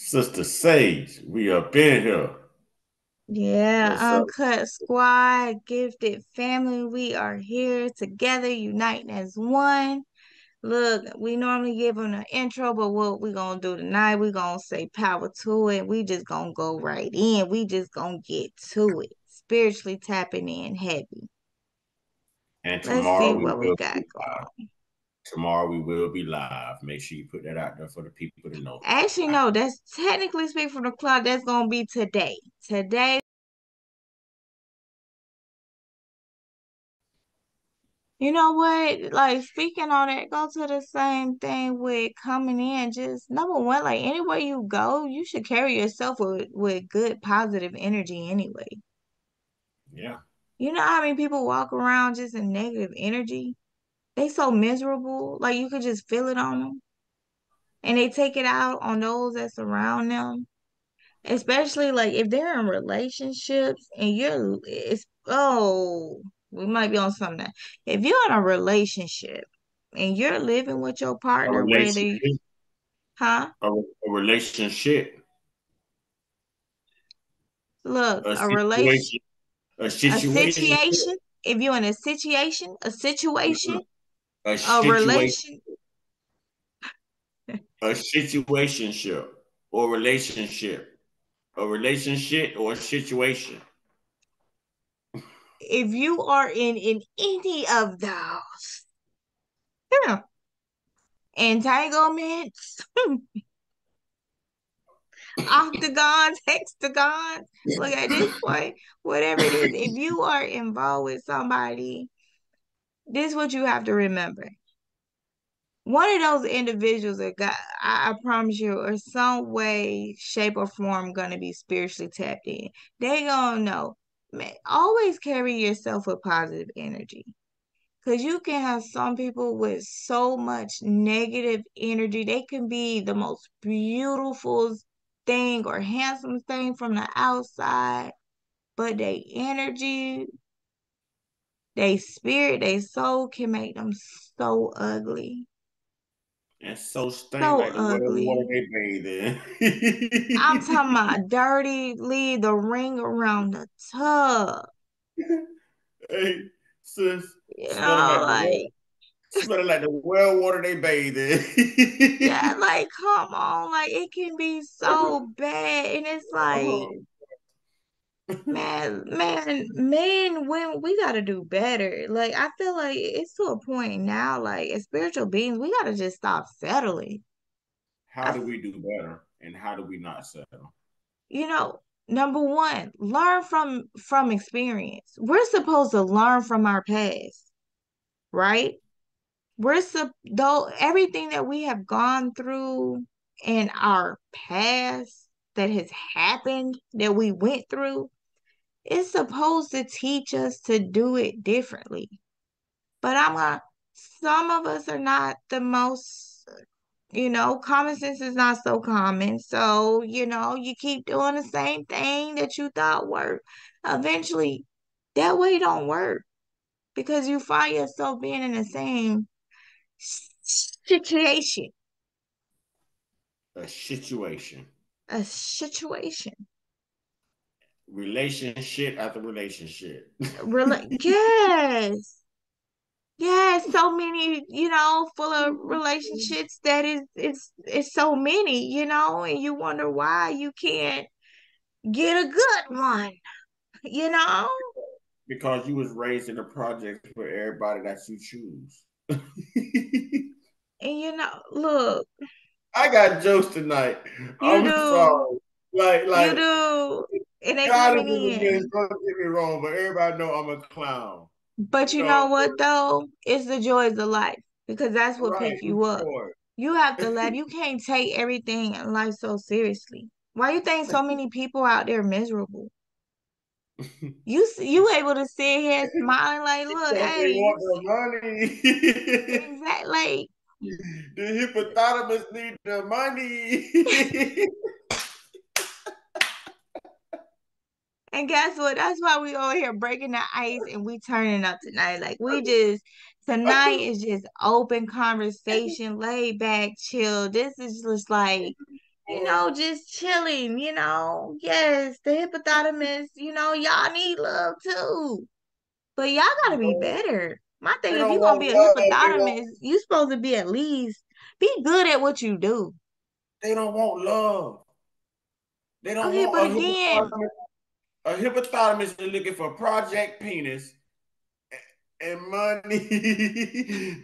Sister Sage, we up in here. Yeah, What's up? Uncut Squad, Gifted Family, we are here together, uniting as one. Look, we normally give them an intro, but what we gonna do tonight, we gonna say power to it. We just gonna go right in. We just gonna get to it. Spiritually tapping in heavy. And Let's tomorrow see we what we will got be going live. on. Tomorrow we will be live. Make sure you put that out there for the people to know. Actually, no, that's technically speaking from the clock. That's gonna be today. Today. You know what? Like speaking on it, go to the same thing with coming in. Just number one, like anywhere you go, you should carry yourself with good positive energy anyway. Yeah. You know how many people walk around just in negative energy? They so miserable, like you could just feel it on them. And they take it out on those that surround them. Especially like if they're in relationships and we might be on something now. If you're in a relationship and you're living with your A partner, relationship. huh? A relationship. Look, A situation. A a situation. situation, if you're in a situation, A a situation. relation, A situationship or relationship. A relationship or a situation. if you are in any of those yeah, entanglements, octagons, hexagons. Look at this point, whatever it is, if you are involved with somebody, this is what you have to remember. One of those individuals that got, I promise you, or some way, shape, or form, gonna be spiritually tapped in. They gonna know. Man, always carry yourself with positive energy. Because you can have some people with so much negative energy. They can be the most beautiful thing or handsome thing from the outside, but their energy, their spirit, their soul can make them so ugly. And so stink So like the well water ugly. they bathe I'm talking in. about dirty, leave the ring around the tub. Hey, sis, You smelling know, like the like, well water they bathe yeah, in. like, come on. Like, it can be so bad. And it's like, Oh. man, when we gotta do better. Like I feel like it's to a point now, like as spiritual beings, we gotta just stop settling. How I, do we do better, and how do we not settle? you know, number one, learn from experience. We're supposed to learn from our past, right? Though everything that we have gone through in our past that has happened that we went through, it's supposed to teach us to do it differently. But some of us are not the most, common sense is not so common. So, you keep doing the same thing that you thought worked. Eventually, that way don't work because you find yourself being in the same situation, A situation, a situation. relationship after relationship. Yes. Yes, so many, full of relationships that it's so many, and you wonder why you can't get a good one, you know? Because you was raised in a project for everybody that you choose. And look, I got jokes tonight. you I'm do, sorry. Like, you like do, and they God is coming in the midst. in. Don't get me wrong, but everybody know I'm a clown. But You you know, know what though? It's the joys of life because that's what right? pick I'm you up. sure. You have to laugh. You can't take everything in life so seriously. Why you think so many people out there miserable? You able to sit here smiling like, look, Because they hey, want the money. exactly. The hippopotamus need the money. And guess what? That's why we over here breaking the ice and we turning up tonight. Like we just tonight is just open conversation, laid back, chill. This is just like just chilling, Yes, the hippopotamus, y'all need love too. But y'all gotta be better. My thing, They if don't you gonna want be a love. hippopotamus, you supposed to be at least be good at what you do. They don't want love. They don't Okay, want but again, a hippopotamus is looking for project penis and money.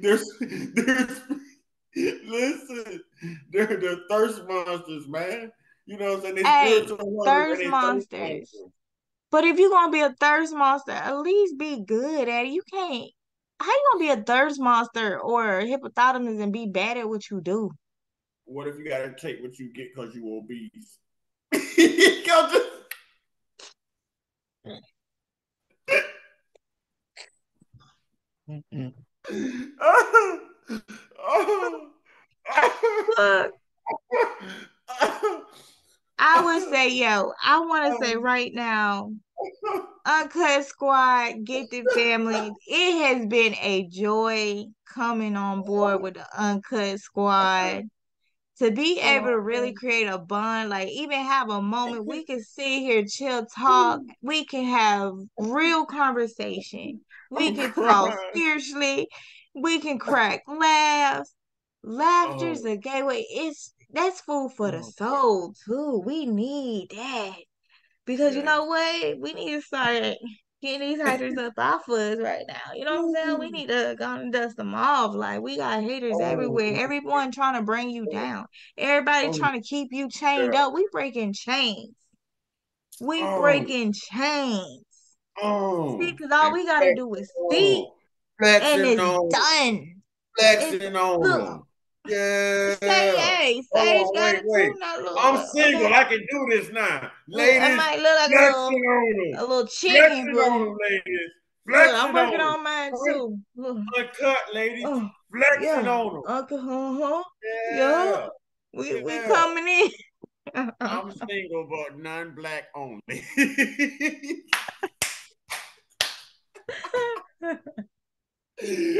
there's listen, they're thirst monsters, man. You know what I'm saying? They hey, spiritual hunters and thirst they thirst monsters. monsters. But if you gonna be a thirst monster, at least be good at it. You can't. How you gonna be a thirst monster or a hippopotamus and be bad at what you do? What if you gotta take what you get because you obese? Y'all just Look, I would say, I want to say right now, Uncut Squad, Gifted Family, it has been a joy coming on board with the Uncut Squad. To be able to really create a bond, like even have a moment, we can sit here, chill, talk. We can have real conversation. We I'm can talk crying. spiritually. We can crack laughs. Laughter is Oh, a gateway. That's food for the oh, soul too. We need that. Because you yes. know what? We need to start getting these haters up off us right now. You know what I'm saying? We need to go and dust them off. Like, we got haters Oh, everywhere. Everyone trying to bring you down. Everybody oh, trying to keep you chained yeah. up. We breaking chains. We Oh, breaking chains. See, oh, because all and we got to do is speak and flexing it's on, done. It's, flexing on look, them. Yeah. Sage Oh, got wait, it wait. too. Now, look, I'm look, okay. single. I can do this now. Look, I Ladies, might look like flexing on them. a little chicken, Flexing but on them, ladies. look, I'm Flexing working on on mine them. too. Look, Uncut, ladies. oh, Flexing yeah, on them. Uncle, yeah, Yeah. we Yeah. coming in. I'm single, but non-black only. hey,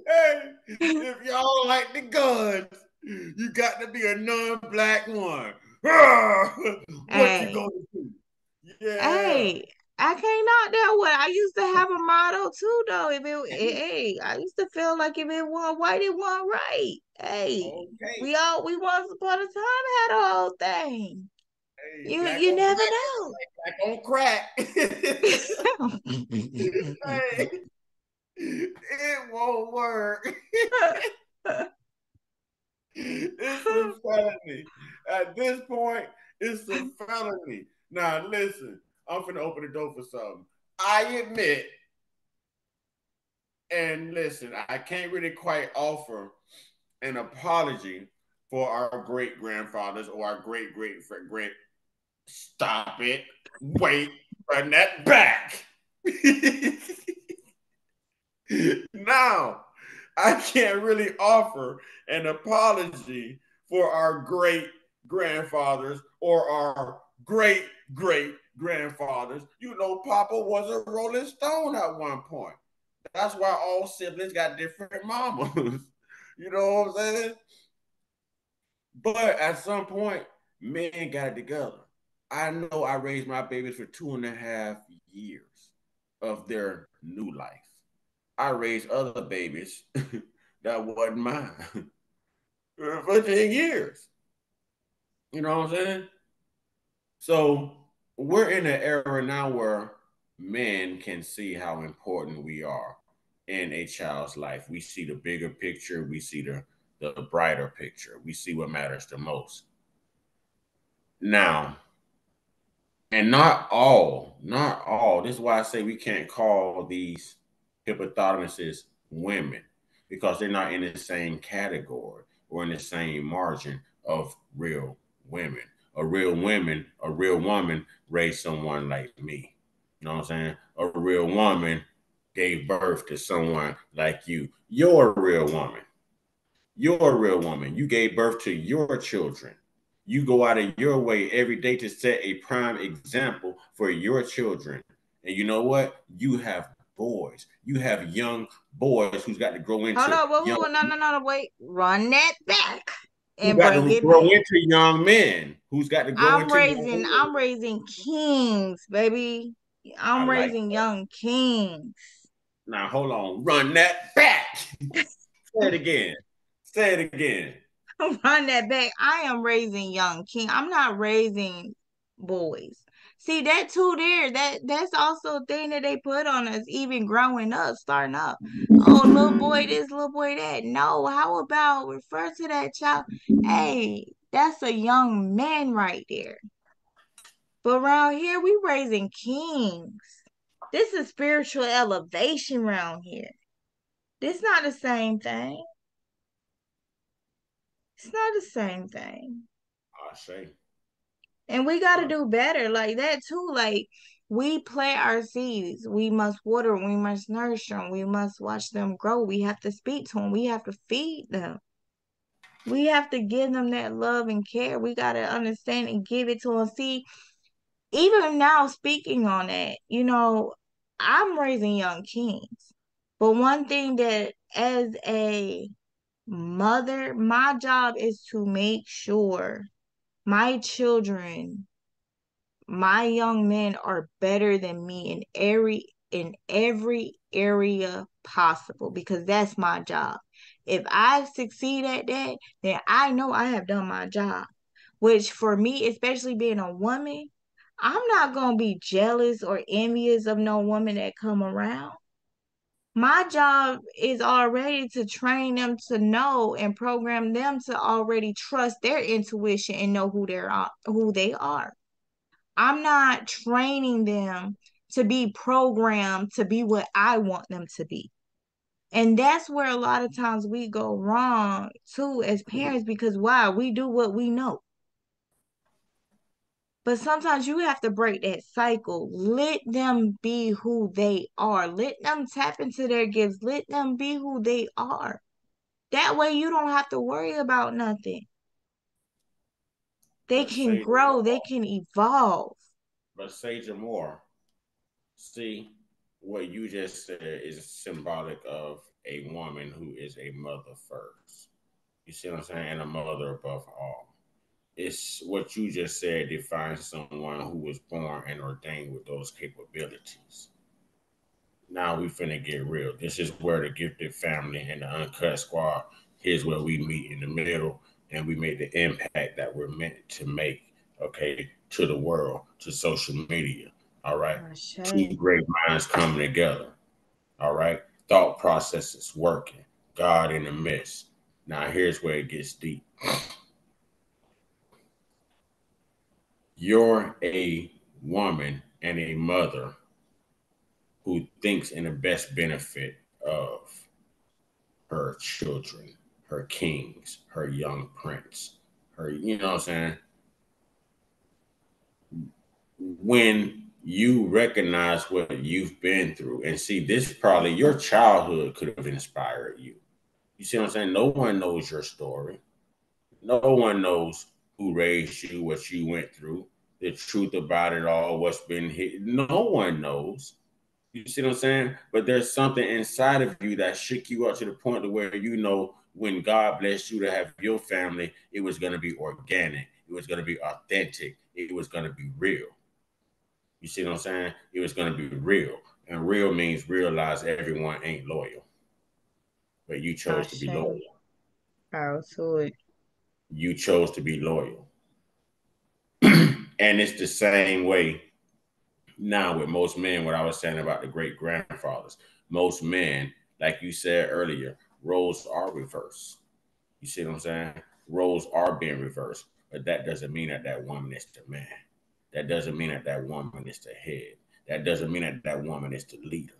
hey, if y'all like the guns, you got to be a non-black one. What you Hey, gonna do? Yeah. hey, I can't knock that one. I used to have a motto too, though. Hey, I used to feel like if it wasn't white, it wasn't right. Hey, Okay. we once upon a time had a whole thing. Hey, You black you on never black, know. black on crack. Hey, it won't work. It's a felony. At this point, it's a felony. Now, listen, I'm finna open the door for something. I admit, and listen, I can't really quite offer an apology for our great grandfathers or our great. Stop it. Wait, run that back. Now, I can't really offer an apology for our great grandfathers or our great grandfathers. You know, Papa was a Rolling Stone at one point. That's why all siblings got different mamas. You know what I'm saying? But at some point, men got it together. I know I raised my babies for 2.5 years of their new life. I raised other babies that wasn't mine for 10 years. You know what I'm saying? So we're in an era now where men can see how important we are in a child's life. We see the bigger picture, we see the brighter picture, we see what matters the most. Now, and not all. This is why I say we can't call these hippopotamuses women because they're not in the same category or in the same margin of real women. A real woman raised someone like me. You know what I'm saying? A real woman gave birth to someone like you. You're a real woman. You're a real woman. You gave birth to your children. You go out of your way every day to set a prime example for your children. And you know what? You have boys. You have young boys who's got to grow Hold into on, young. no, wait. Run that back. Who and got bring to it grow back. into young men? Who's got to grow into young men? I'm raising kings, baby. I I'm like raising that. young kings. Now hold on, run that back. Say it again. Say it again. Run that back. I am raising young king. I'm not raising boys. See that too there. That's also a thing that they put on us, even growing up, starting up. Oh, little boy this, little boy that. No, how about refer to that child? Hey, that's a young man right there. But around here, we raising kings. This is spiritual elevation around here. This not the same thing. It's not the same thing. I say. And we got to Uh, do better like that too. Like we plant our seeds. We must water them. We must nurture them. We must watch them grow. We have to speak to them. We have to feed them. We have to give them that love and care. We got to understand and give it to them. See, even now speaking on that, I'm raising young kings. But one thing that as a mother, my job is to make sure my children, my young men are better than me in every area possible because that's my job. If I succeed at that, then I know I have done my job. Which for me, especially being a woman, I'm not gonna be jealous or envious of no woman that come around. My job is already to train them to know and program them to already trust their intuition and know who they are. I'm not training them to be programmed to be what I want them to be. And that's where a lot of times we go wrong too as parents because why? We do what we know. But sometimes you have to break that cycle. Let them be who they are. Let them tap into their gifts. Let them be who they are. That way you don't have to worry about nothing. They but can say grow, they more. can evolve. But say more. See, what you just said is symbolic of a woman who is a mother first. You see what I'm saying? And a mother above all. It's what you just said defines someone who was born and ordained with those capabilities. Now we finna get real. This is where the gifted family and the uncut squad, here's where we meet in the middle and we make the impact that we're meant to make, okay, to the world, to social media. All right. Two Ashe. great minds coming together. All right. Thought processes working. God in the midst. Now here's where it gets deep. You're a woman and a mother who thinks in the best benefit of her children, her kings, her young prince, her, you know what I'm saying? When you recognize what you've been through and see this, probably your childhood could have inspired you. You see what I'm saying? No one knows your story. No one knows who raised you, what you went through, the truth about it all, what's been hit. No one knows. You see what I'm saying? But there's something inside of you that shook you up to the point to where you know when God blessed you to have your family, it was going to be organic. It was going to be authentic. It was going to be real. You see what I'm saying? It was going to be real. And real means realize everyone ain't loyal, but you chose to be Ashe. loyal. Power to it. You chose to be loyal. And it's the same way now with most men, what I was saying about the great grandfathers. Most men, like you said earlier, roles are reversed. You see what I'm saying? Roles are being reversed, but that doesn't mean that that woman is the man. That doesn't mean that that woman is the head. That doesn't mean that that woman is the leader.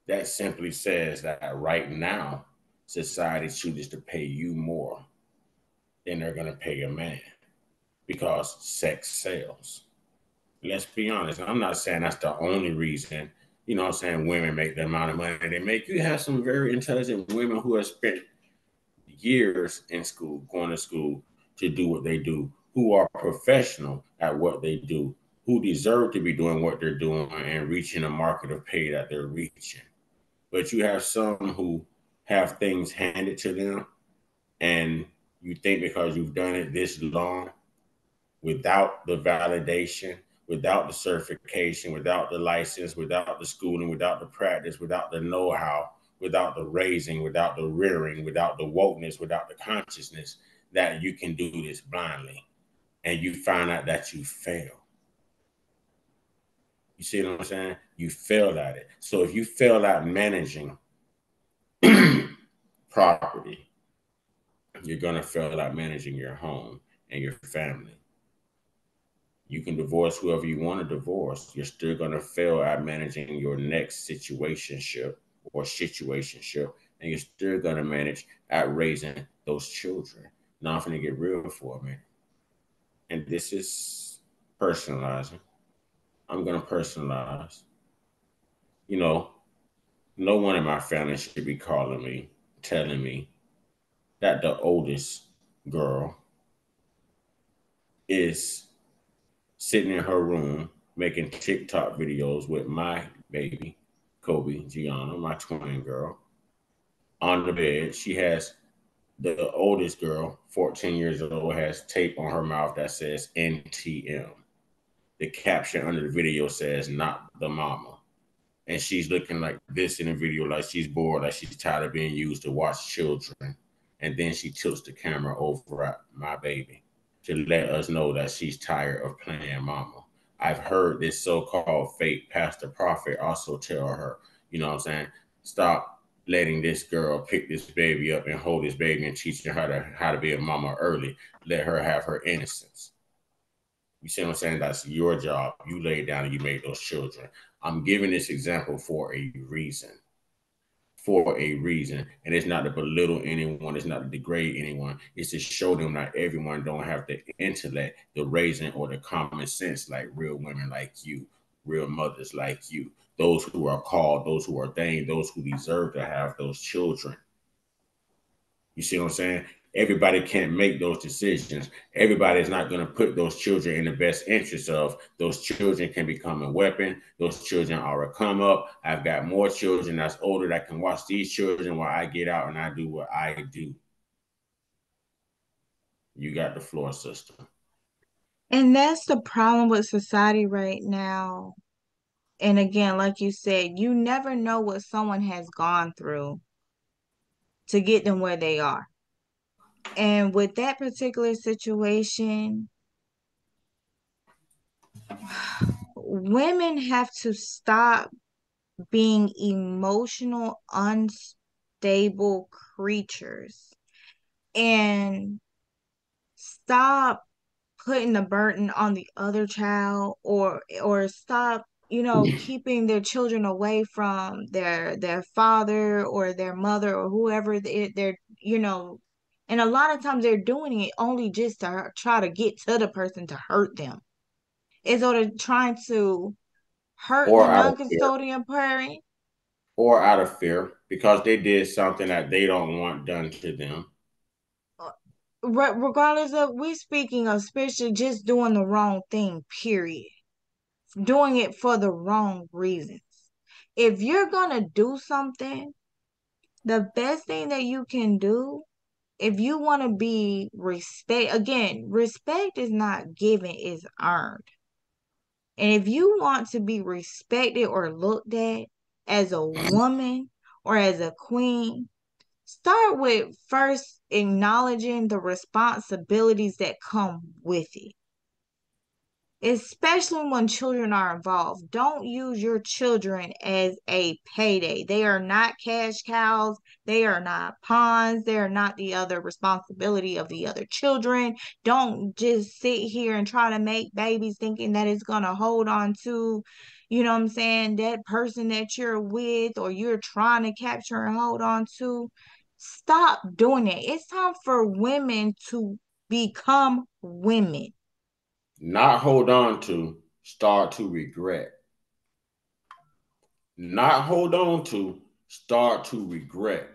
That simply says that right now, society chooses to pay you more than they're going to pay a man because sex sells. Let's be honest. I'm not saying that's the only reason, you know what I'm saying, women make the amount of money they make. You have some very intelligent women who have spent years in school, going to school to do what they do, who are professional at what they do, who deserve to be doing what they're doing and reaching a market of pay that they're reaching. But you have some who have things handed to them and You think because you've done it this long, without the validation, without the certification, without the license, without the schooling, without the practice, without the know-how, without the raising, without the rearing, without the wokeness, without the consciousness, that you can do this blindly, and you find out that you fail. You see what I'm saying? You failed at it. So if you fail at managing property, you're gonna fail at managing your home and your family. You can divorce whoever you want to divorce. You're still gonna fail at managing your next situationship or situationship, and you're still gonna manage at raising those children. Now I'm gonna get real for me, and this is personalizing. I'm gonna personalize. You know, no one in my family should be calling me, telling me that the oldest girl is sitting in her room making TikTok videos with my baby, Kobe Gianna, my twin girl, on the bed. She has the oldest girl, 14 years old, has tape on her mouth that says NTM. The caption under the video says, "Not the mama." And she's looking like this in the video, like she's bored, like she's tired of being used to watch children. And then she tilts the camera over at my baby to let us know that she's tired of playing mama. I've heard this so-called fake pastor prophet also tell her, you know what I'm saying, stop letting this girl pick this baby up and hold this baby and teaching her how to be a mama early. Let her have her innocence. You see what I'm saying? That's your job. You laid down and you made those children. I'm giving this example for a reason. For a reason. And it's not to belittle anyone, it's not to degrade anyone. It's to show them that everyone don't have the intellect, the raising, or the common sense like real women like you, real mothers like you, those who are called, those who are ordained, those who deserve to have those children. You see what I'm saying? Everybody can't make those decisions. Everybody is not going to put those children in the best interest of. Those children can become a weapon. Those children are a come up. I've got more children that's older that can watch these children while I get out and I do what I do. You got the floor, sister. And that's the problem with society right now. And again, like you said, you never know what someone has gone through to get them where they are. And with that particular situation, women have to stop being emotional, unstable creatures and stop putting the burden on the other child, or stop, keeping their children away from their father or their mother or whoever they're, and a lot of times they're doing it only just to try to get to the person to hurt them. Is or trying to hurt the Or out of fear. non-custodial parent. Or out of fear because they did something that they don't want done to them. Regardless of, we're speaking of especially just doing the wrong thing, period. Doing it for the wrong reasons. If you're gonna do something, the best thing that you can do, if you want to be respect, again, respect is not given, it's earned. And if you want to be respected or looked at as a woman or as a queen, start with first acknowledging the responsibilities that come with it, especially when children are involved. Don't use your children as a payday. They are not cash cows. They are not pawns. They are not the other responsibility of the other children. Don't just sit here and try to make babies thinking that it's going to hold on to, what I'm saying, that person that you're with or you're trying to capture and hold on to. Stop doing it. It's time for women to become women. Not hold on to, start to regret. Not hold on to, start to regret.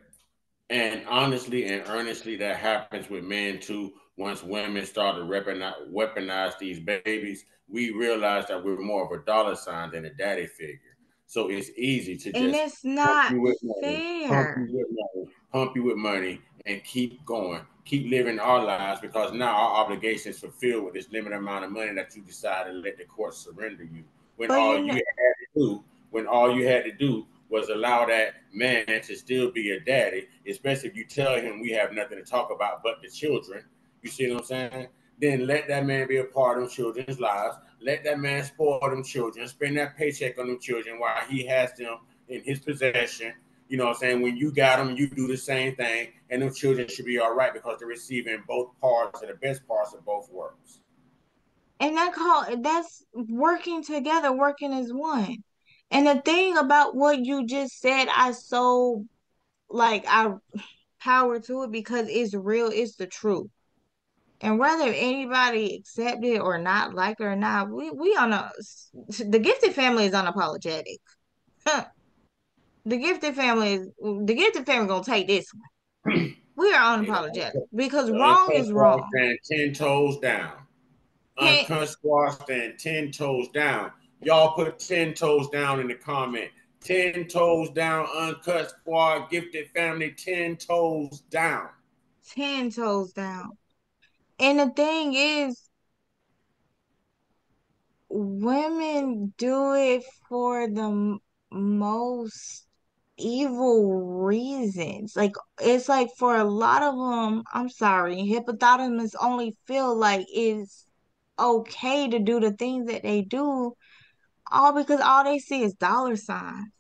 And honestly and earnestly, that happens with men too. Once women start to weaponize these babies, we realize that we're more of a dollar sign than a daddy figure. So it's easy to And just it's pump not you with money, pump you fair. with money, pump you with money, and keep going, keep living our lives, because now our obligation is fulfilled with this limited amount of money that you decide to let the court surrender you. When But all you you know, had to do, when all you had to do was allow that man to still be a daddy, especially if you tell him we have nothing to talk about but the children. You see what I'm saying? Then let that man be a part of them children's lives. Let that man spoil them children, spend that paycheck on them children while he has them in his possession. You know what I'm saying? When you got them, you do the same thing, and them children should be all right because they're receiving both parts of the best parts of both worlds. and that's working together, working as one. And the thing about what you just said, I so like I power to it because it's real, it's the truth. And whether anybody accept it or not, like it or not, we on a the gifted family is unapologetic. The gifted family gonna take this one. We are You know, unapologetic because the wrong uncut is squad wrong. stand 10 toes down. Can't Uncut squad stand 10 toes down. Y'all put 10 toes down in the comment. 10 toes down. Uncut squad, gifted family. 10 toes down. 10 toes down. And the thing is, women do it for the most evil reasons. Like it's like for a lot of them, I'm sorry, hippopotamus only feel like it's okay to do the things that they do, all because all they see is dollar signs.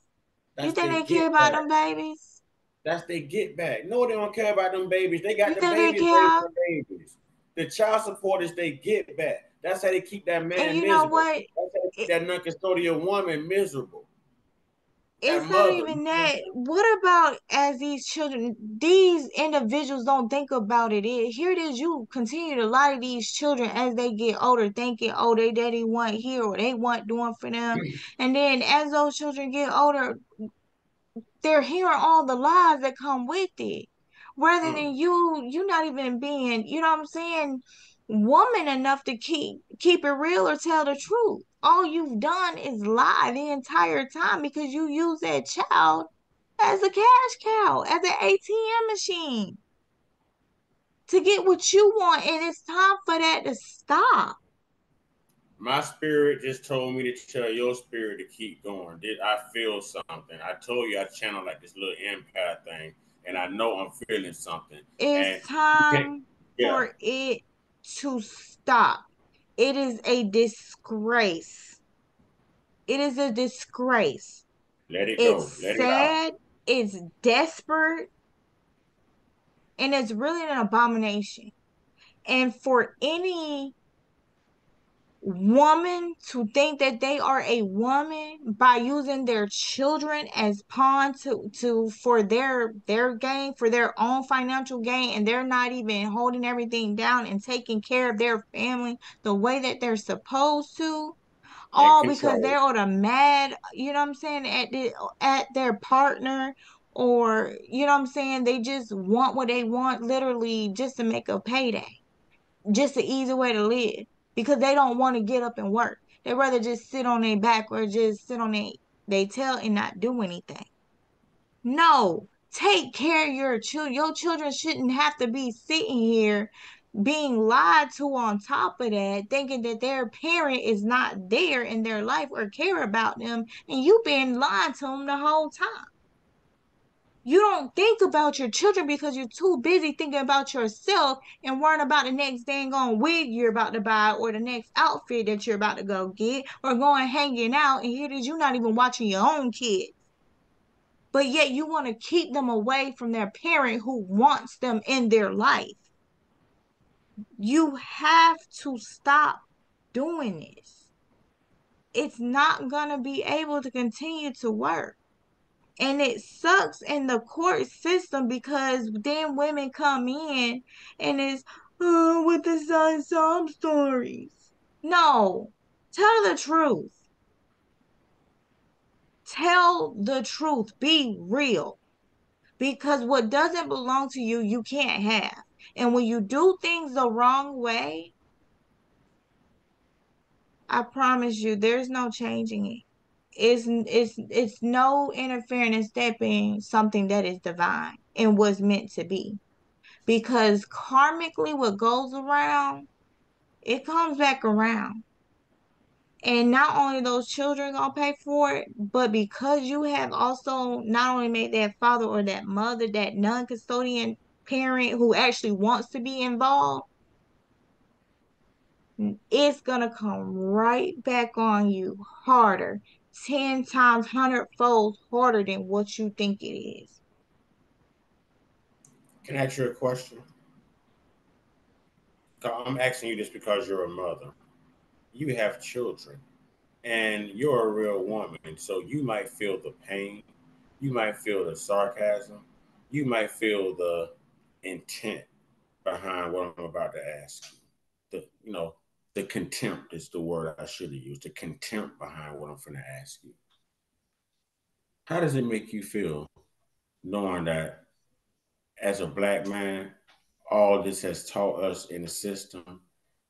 You That's think they they care get about back. them babies? That's they get back. No, they don't care about them babies. They got You the think they babies raising care? the babies. The child support is they get back. That's how they keep that And man you know miserable. what? That's how they keep It, that non-custodial woman miserable. That it's not mother. You even know what that. What about as these children, these individuals don't think about it. Here it is, you continue to lie to these children as they get older, thinking, oh, they daddy want here or they want doing for them. And then as those children get older, they're hearing all the lies that come with it. Rather saying? than you not even being, you know what I'm saying, woman enough to keep it real or tell the truth. All you've done is lie the entire time because you use that child as a cash cow, as an ATM machine to get what you want, and it's time for that to stop. My spirit just told me to tell your spirit to keep going. Did I feel something? I told you I channel like this little empath thing, and I know I'm feeling something. And It's you can't, time yeah, for it to stop. It is a disgrace. It is a disgrace. let it It's go, let it out. sad, it's desperate, and it's really an abomination. And for any woman to think that they are a woman by using their children as pawn to for their gain, for their own financial gain, and they're not even holding everything down and taking care of their family the way that they're supposed to, And all because control. they're on a mad, you know what I'm saying, at their partner, or you know what I'm saying, they just want what they want literally just to make a payday, just an easy way to live because they don't want to get up and work. They rather just sit on their back or just sit on their tail and not do anything. No, take care of your children. Your children shouldn't have to be sitting here being lied to on top of that, thinking that their parent is not there in their life or care about them, and you been lying to them the whole time. You don't think about your children because you're too busy thinking about yourself and worrying about the next dang on wig you're about to buy or the next outfit that you're about to go get or going hanging out. And here it is, you're not even watching your own kids. But yet you want to keep them away from their parent who wants them in their life. You have to stop doing this. It's not going to be able to continue to work. And it sucks in the court system because then women come in and it's with the sob stories. No, tell the truth. Tell the truth. Be real. Because what doesn't belong to you, you can't have. And when you do things the wrong way, I promise you, there's no changing it. It's no interfering and stepping something that is divine and was meant to be. because karmically, what goes around, it comes back around. And not only those children gonna pay for it, but because you have also not only made that father or that mother, that non-custodian parent who actually wants to be involved, it's gonna come right back on you harder, 10 times, 100-fold harder than what you think it is. Can I ask you a question? I'm asking you this because you're a mother. You have children, and you're a real woman. So you might feel the pain, you might feel the sarcasm, you might feel the intent behind what I'm about to ask you. The contempt is the word I should have used. The contempt behind what I'm going to ask you. How does it make you feel knowing that as a black man, all this has taught us in the system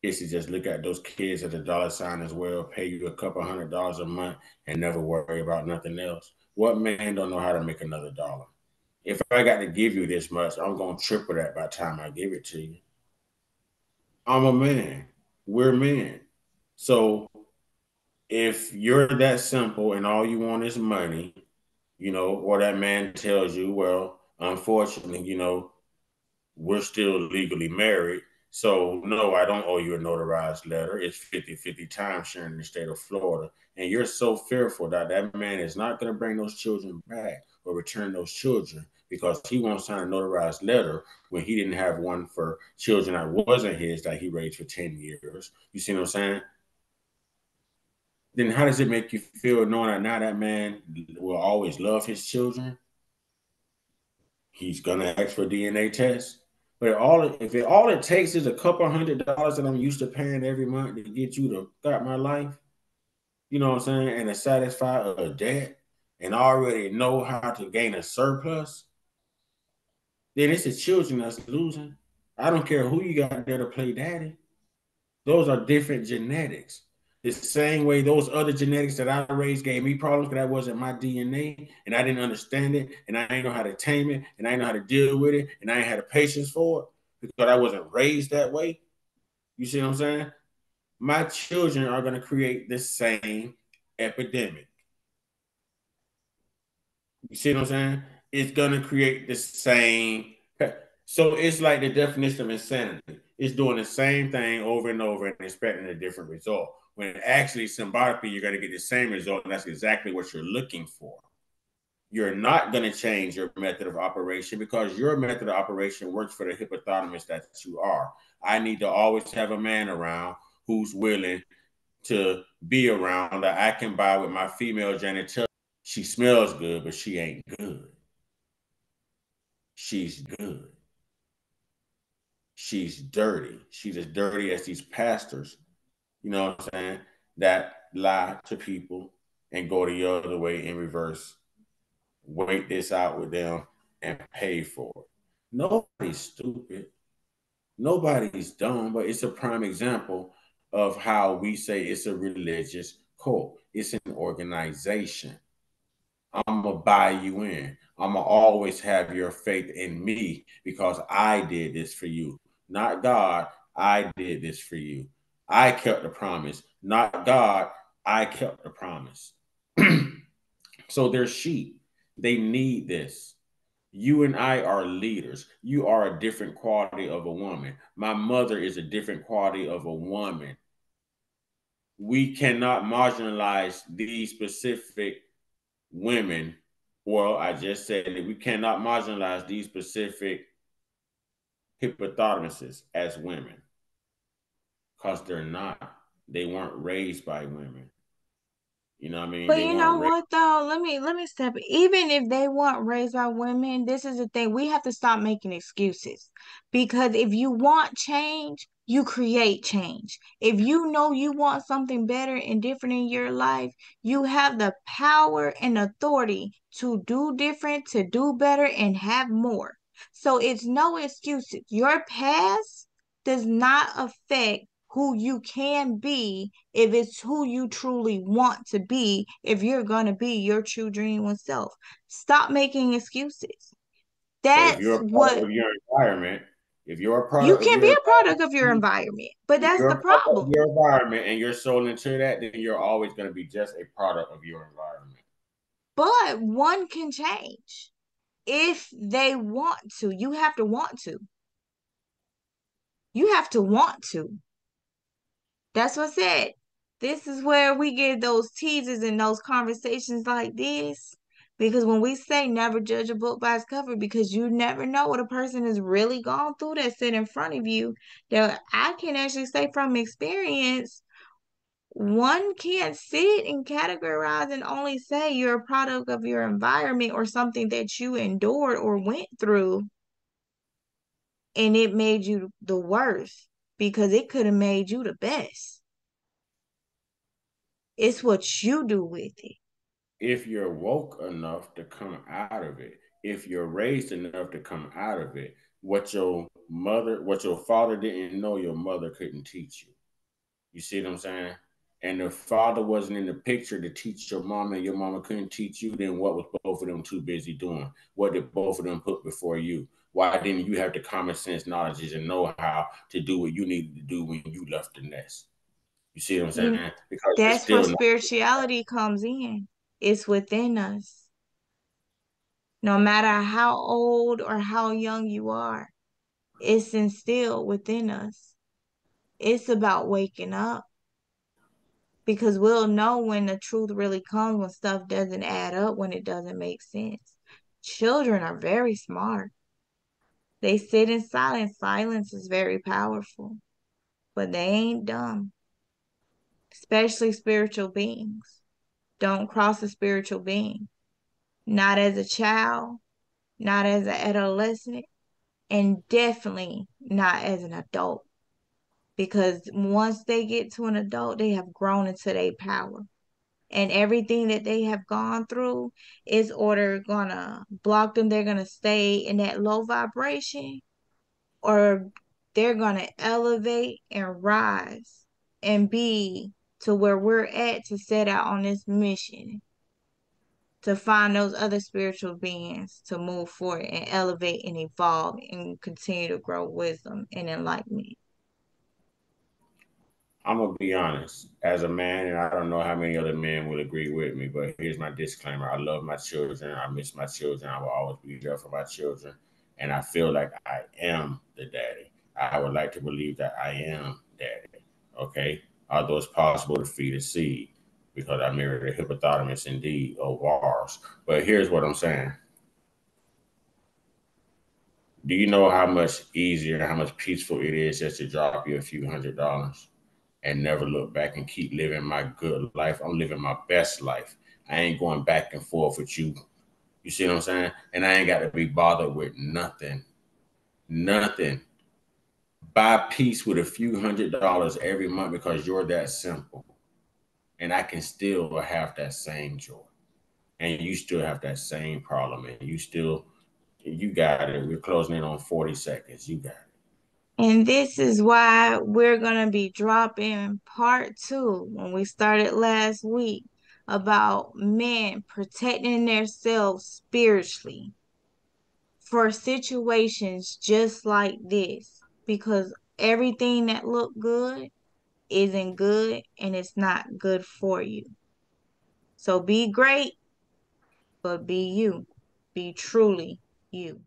is to just look at those kids at the dollar sign as well, pay you a couple $100 a month, and never worry about nothing else? What man don't know how to make another dollar? If I got to give you this much, I'm gonna triple that by the time I give it to you. I'm a man. We're men. So if you're that simple and all you want is money, or that man tells you, well, unfortunately, we're still legally married. So, no, I don't owe you a notarized letter. It's 50-50 time sharing in the state of Florida. And you're so fearful that that man is not going to bring those children back or return those children because he won't sign a notarized letter when he didn't have one for children that wasn't his that he raised for 10 years. You see what I'm saying? Then how does it make you feel knowing that now that man will always love his children? He's gonna ask for a DNA test. But all it takes is a couple $100 that I'm used to paying every month to get you to start my life, you know what I'm saying, and to satisfy a debt and already know how to gain a surplus, then it's the children that's losing. I don't care who you got there to play daddy. Those are different genetics. The same way those other genetics that I raised gave me problems because that wasn't my DNA and I didn't understand it and I didn't know how to tame it and I didn't know how to deal with it and I ain't had the patience for it because I wasn't raised that way. You see what I'm saying? My children are going to create the same epidemic. You see what I'm saying? It's going to create the same. So it's like the definition of insanity. It's doing the same thing over and over and expecting a different result. When actually, symbolically, you're going to get the same result, and that's exactly what you're looking for. You're not going to change your method of operation because your method of operation works for the hypothalamus that you are. I need to always have a man around who's willing to be around that I can buy with my female janitor. She smells good, but she ain't good. She's good. She's dirty. She's as dirty as these pastors, you know what I'm saying, that lie to people and go the other way in reverse. Wait this out with them and pay for it. Nobody's stupid. Nobody's dumb, but it's a prime example of how we say it's a religious cult. It's an organization. I'm gonna buy you in. I'm gonna always have your faith in me because I did this for you, not God. I did this for you. I kept the promise, not God. I kept the promise. So they're sheep. They need this. You and I are leaders. You are a different quality of a woman. My mother is a different quality of a woman. We cannot marginalize these specific women. Well, I just said that we cannot marginalize these specific hypothalamuses as women because they're not. They weren't raised by women. You know what I mean? But They you know weren't raised. what though? Let me step. Even if they weren't raised by women, this is the thing. We have to stop making excuses. Because if you want change, you create change. If you know you want something better and different in your life, you have the power and authority to do different, to do better, and have more. So it's no excuses. Your past does not affect who you can be if it's who you truly want to be, if you're going to be your true genuine self. Stop making excuses. So if That's you're a part what of your environment, If you're a You product of can be your a product of your environment, environment, but if that's you're the a product of problem. your environment and you're sold into that, then you're always going to be just a product of your environment. But one can change if they want to. You have to want to. You have to want to. That's what I said. This is where we get those teasers and those conversations like this. Because when we say never judge a book by its cover, because you never know what a person has really gone through that sit in front of you, that I can actually say from experience, one can't sit and categorize and only say you're a product of your environment or something that you endured or went through and it made you the worst because it could have made you the best. It's what you do with it. If you're woke enough to come out of it, if you're raised enough to come out of it, what your father didn't know, your mother couldn't teach you. You see what I'm saying? And the father wasn't in the picture to teach your mama, and your mama couldn't teach you, then what was both of them too busy doing? What did both of them put before you? Why didn't you have the common sense knowledge and know how to do what you needed to do when you left the nest? You see what I'm You, saying? Because you're that's where still not. spirituality comes in. It's within us. No matter how old or how young you are, it's instilled within us. It's about waking up because we'll know when the truth really comes, when stuff doesn't add up, when it doesn't make sense. Children are very smart. They sit in silence. Silence is very powerful, but they ain't dumb, especially spiritual beings. Don't cross a spiritual being, not as a child, not as an adolescent, and definitely not as an adult. Because once they get to an adult, they have grown into their power. And everything that they have gone through is order gonna block them. They're gonna stay in that low vibration, or they're gonna elevate and rise and be to where we're at to set out on this mission to find those other spiritual beings to move forward and elevate and evolve and continue to grow wisdom and enlightenment. I'm gonna be honest, as a man, and I don't know how many other men will agree with me, but here's my disclaimer: I love my children. I miss my children. I will always be there for my children, and I feel like I am the daddy. I would like to believe that I am daddy. Okay, although it's possible to feed a seed because I married a hippopotamus indeed, or Wars. But here's what I'm saying: do you know how much easier, how much peaceful it is just to drop you a few $100s? And never look back and keep living my good life. I'm living my best life. I ain't going back and forth with you. You see what I'm saying? And I ain't got to be bothered with nothing. Nothing. Buy peace with a few $100s every month because you're that simple. And I can still have that same joy. And you still have that same problem. And you got it. We're closing in on 40 seconds. You got it. And this is why we're going to be dropping part two when we started last week about men protecting themselves spiritually for situations just like this. Because everything that look good isn't good and it's not good for you. So be great, but be you. Be truly you.